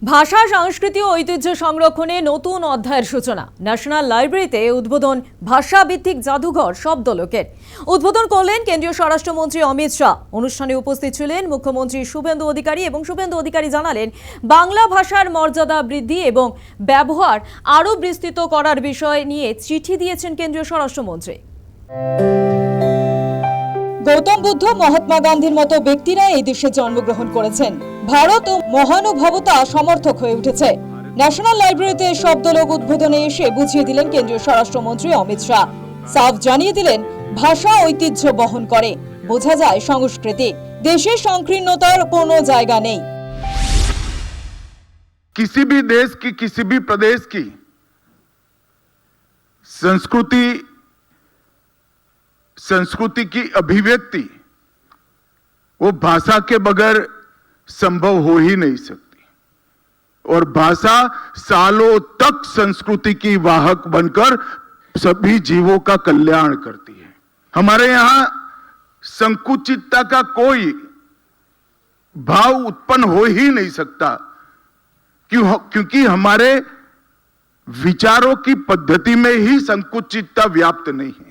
ভাষা সংস্কৃতি ও ঐতিহ্য সংরক্ষণে নতুন অধ্যায়ের সূচনা। ন্যাশনাল লাইব্রেরিতে উদ্বোধন ভাষাভিত্তিক জাদুঘর শব্দলোকের। উদ্বোধন করলেন কেন্দ্রীয় স্বরাষ্ট্রমন্ত্রী অমিত শাহ। অনুষ্ঠানে উপস্থিত ছিলেন মুখ্যমন্ত্রী শুভেন্দু অধিকারী এবং শুভেন্দু অধিকারী জানালেন, বাংলা ভাষার মর্যাদা বৃদ্ধি এবং ব্যবহার আরও বিস্তৃত করার বিষয় নিয়ে চিঠি দিয়েছেন কেন্দ্রীয় স্বরাষ্ট্রমন্ত্রী। গৌতম বুদ্ধ, মহাত্মা গান্ধীর মতো ব্যক্তিরা এই দেশে জন্মগ্রহণ করেছেন। ভারত ও মহানুভবতা সমর্থক হয়ে উঠেছে। ন্যাশনাল লাইব্রেরিতে শব্দলোক উদ্বোধনে এসে বুঝিয়ে দিলেন কেন্দ্রীয় স্বরাষ্ট্রমন্ত্রী অমিত শাহ। সাফ জানিয়ে দিলেন, ভাষা ঐতিহ্য বহন করে, বোঝা যায় সংস্কৃতি। দেশের সংকীর্ণতার কোনো জায়গা নেই। किसी भी देश की, किसी भी प्रदेश की संस्कृति की अभिव्यक्ति वो भाषा के बगैर संभव हो ही नहीं सकती। और भाषा सालों तक संस्कृति की वाहक बनकर सभी जीवों का कल्याण करती है। हमारे यहां संकुचितता का कोई भाव उत्पन्न हो ही नहीं सकता, क्योंकि हमारे विचारों की पद्धति में ही संकुचितता व्याप्त नहीं है।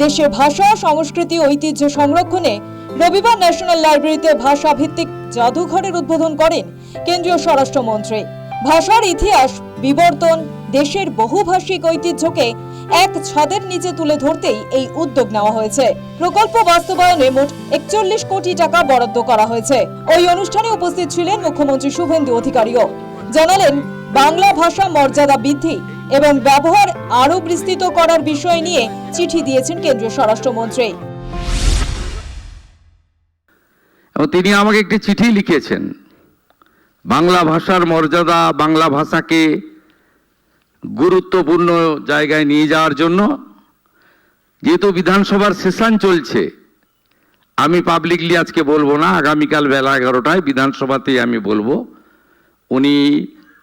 দেশের ভাষা, সংস্কৃতি, ঐতিহ্য সংরক্ষণে রবিবার ন্যাশনাল লাইব্রেরিতে ভাষা ভিত্তিক জাদুঘরের উদ্বোধন করেন কেন্দ্রীয় স্বরাষ্ট্রমন্ত্রী। ভাষার ইতিহাস, বিবর্তন, দেশের বহুভাষিক ঐতিহ্যকে এক ছাদের নিচে তুলে ধরতেই এই উদ্যোগ নেওয়া হয়েছে। প্রকল্প বাস্তবায়নে মোট 41 কোটি টাকা বরাদ্দ করা হয়েছে। ওই অনুষ্ঠানে উপস্থিত ছিলেন মুখ্যমন্ত্রী শুভেন্দু অধিকারীও। জানালেন, বাংলা ভাষা মর্যাদা বৃদ্ধি এবং ব্যবহার আরও বিস্তৃত করার বিষয় নিয়ে চিঠি দিয়েছেন কেন্দ্রীয় স্বরাষ্ট্রমন্ত্রী। তিনি আমাকে একটি চিঠি লিখেছেন, বাংলা ভাষার মর্যাদা, বাংলা ভাষাকে গুরুত্বপূর্ণ জায়গায় নিয়ে যাওয়ার জন্য। যেহেতু বিধানসভার সেশন চলছে, আমি পাবলিকলি আজকে বলবো না, আগামীকাল বেলা 11টায় বিধানসভাতেই আমি বলবো। উনি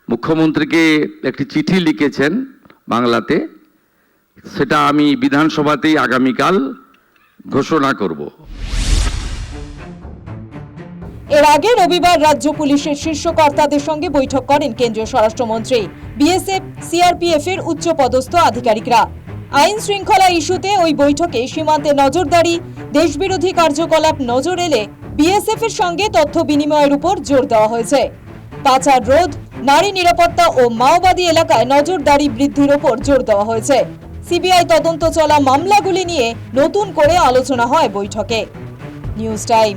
মুখ্যমন্ত্রীকে একটি চিঠি লিখেছেন বাংলাতে, সেটা আমি বিধানসভাতেই আগামীকাল ঘোষণা করব। এর আগে রবিবার রাজ্য পুলিশের শীর্ষ কর্তাদের সঙ্গে বৈঠক করেন কেন্দ্রীয় স্বরাষ্ট্রমন্ত্রী। বিএসএফ, সিআরপিএফ এর উচ্চপদস্থ আধিকারিকরা। আইন শৃঙ্খলা ইস্যুতে ওই বৈঠকে সীমান্তে নজরদারি, দেশবিরোধী কার্যকলাপ নজর এলে বিএসএফ এর সঙ্গে তথ্য বিনিময়ের উপর জোর দেওয়া হয়েছে। পাচার রোধ, নারী নিরাপত্তা ও মাওবাদী এলাকায় নজরদারি বৃদ্ধির উপর জোর দেওয়া হয়েছে। সিবিআই তদন্ত চলা মামলাগুলি নিয়ে নতুন করে আলোচনা হয় বৈঠকে। News time.